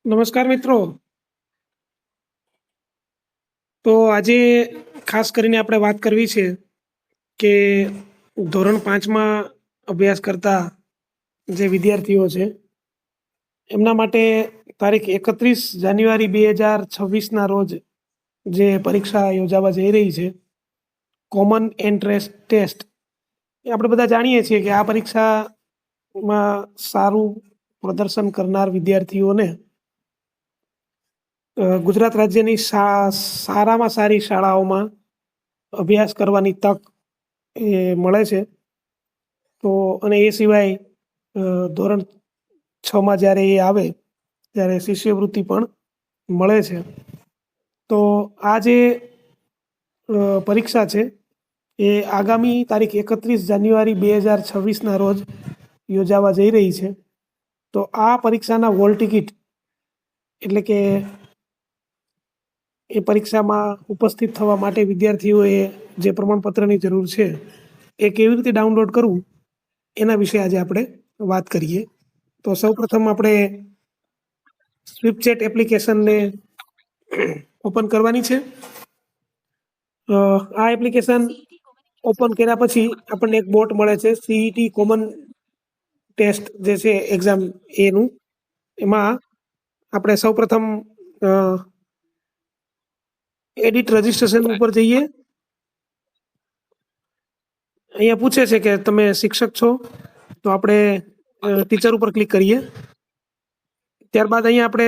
નમસ્કાર મિત્રો. તો આજે ખાસ કરીને આપણે વાત કરવી છે કે ધોરણ 5માં અભ્યાસ કરતા જે વિદ્યાર્થીઓ છે એમના માટે તારીખ 31 જાન્યુઆરી 2026ના રોજ જે પરીક્ષા યોજાવા જઈ રહી છે, કોમન એન્ટ્રન્સ ટેસ્ટ. એ આપણે બધા જાણીએ છીએ કે આ પરીક્ષામાં સારું પ્રદર્શન કરનાર વિદ્યાર્થીઓને ગુજરાત રાજ્યની સારામાં સારી શાળાઓમાં અભ્યાસ કરવાની તક મળે છે. તો અને એ સિવાય ધોરણ 6માં જ્યારે એ આવે ત્યારે શિષ્યવૃત્તિ પણ મળે છે. તો આ જે પરીક્ષા છે એ આગામી તારીખ 31 જાન્યુઆરી 2026ના રોજ યોજાવા જઈ રહી છે. તો આ પરીક્ષાના હોલ ટિકિટ એટલે કે એ પરીક્ષામાં ઉપસ્થિત થવા માટે વિદ્યાર્થીઓએ જે પ્રમાણપત્રની જરૂર છે એ કેવી રીતે ડાઉનલોડ કરવું એના વિશે આજે આપણે વાત કરીએ. તો સૌપ્રથમ આપણે સ્વિપચેટ એપ્લિકેશનને ઓપન કરવાની છે. આ એપ્લિકેશન ઓપન કર્યા પછી આપણને એક બોટ મળે છે, સીઈટી કોમન ટેસ્ટ જે છે એક્ઝામ એનું. એમાં આપણે સૌપ્રથમ એડિટ રજિસ્ટ્રેશન ઉપર જઈએ. અહીંયા પૂછે છે કે તમે શિક્ષક છો, તો આપણે ટીચર ઉપર ક્લિક કરીએ. ત્યારબાદ અહીંયા આપણે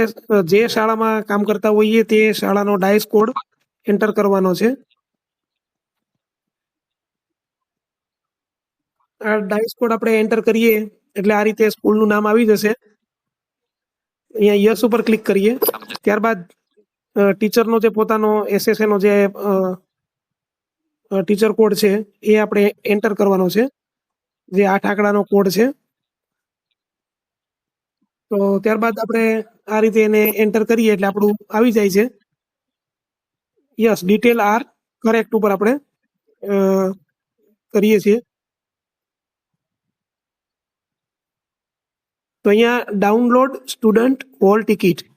જે શાળામાં કામ કરતા હોઈએ તે શાળાનો ડાયસ કોડ એન્ટર કરવાનો છે. આ ડાયસ કોડ આપણે એન્ટર કરીએ એટલે આ રીતે સ્કૂલનું નામ આવી જશે. અહીંયા યસ ઉપર ક્લિક કરીએ. ત્યારબાદ ટીચરનો જે પોતાનો એસએસએનો જે ટીચર કોડ છે એ આપણે એન્ટર કરવાનો છે, જે 8 આંકડાનો કોડ છે. તો ત્યારબાદ આપણે આ રીતે એને એન્ટર કરીએ એટલે આપણું આવી જાય છે. યસ, ડિટેલ આર કરેક્ટ ઉપર આપણે કરીએ છીએ. તો અહીંયા ડાઉનલોડ સ્ટુડન્ટ હોલ ટિકિટ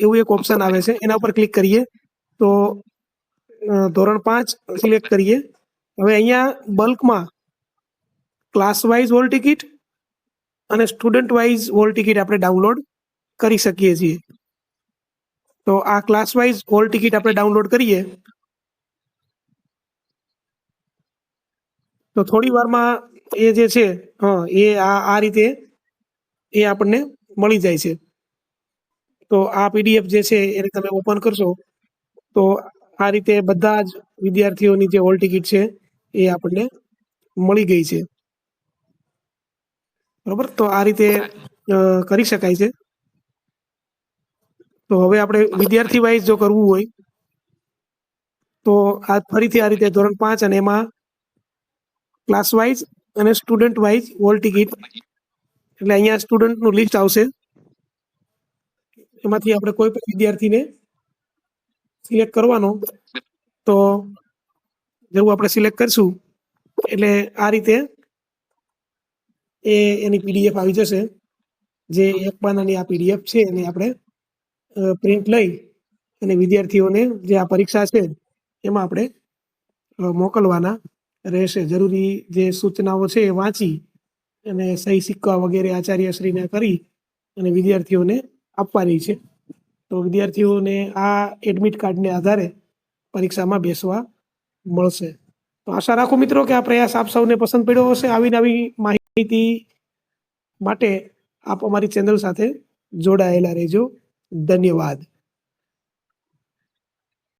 એવું એક ઓપ્શન આવે છે, એના ઉપર ક્લિક કરીએ. તો ધોરણ 5 સિલેક્ટ કરીએ. હવે અહીંયા બલ્કમાં ક્લાસ વાઇઝ હોલ ટિકિટ અને સ્ટુડન્ટ વાઇઝ હોલ ટિકિટ આપણે ડાઉનલોડ કરી શકીએ છીએ. તો આ ક્લાસ વાઇઝ હોલ ટિકિટ આપણે ડાઉનલોડ કરીએ તો થોડી વારમાં એ જે છે એ આ રીતે એ આપણને મળી જાય છે. તો આ પીડીએફ જે છે એને તમે ઓપન કરશો તો આ રીતે બધા જ વિદ્યાર્થીઓની જે હોલ ટિકિટ છે એ આપણને મળી ગઈ છે. બરોબર, તો આ રીતે કરી શકાય છે. તો હવે આપણે વિદ્યાર્થી વાઇઝ જો કરવું હોય તો આ ફરીથી આ રીતે ધોરણ 5 અને એમાં ક્લાસ વાઇઝ અને સ્ટુડન્ટ વાઇઝ હોલ ટિકિટ, એટલે અહીંયા સ્ટુડન્ટનું લિસ્ટ આવશે. એમાંથી આપણે કોઈ પણ વિદ્યાર્થીને સિલેક્ટ કરવાનો. તો જેવું આપણે સિલેક્ટ કરશું એટલે આ રીતે એની પીડીએફ આવી જશે. જે એક પાનાની આ પીડીએફ છે એને આપણે પ્રિન્ટ લઈ અને વિદ્યાર્થીઓને જે આ પરીક્ષા છે એમાં આપણે મોકલવાના રહેશે. જરૂરી જે સૂચનાઓ છે એ વાંચી અને સહી સિક્કા વગેરે આચાર્યશ્રીને કરી અને વિદ્યાર્થીઓને આપવાની છે. તો વિદ્યાર્થીઓને આ એડમિટ કાર્ડને આધારે પરીક્ષામાં બેસવા મળશે. તો આશા રાખું મિત્રો કે આ પ્રયાસ આપ સૌને પસંદ પડ્યો હશે. આવી નવી માહિતી માટે આપ અમારી ચેનલ સાથે જોડાયેલા રહેજો. ધન્યવાદ.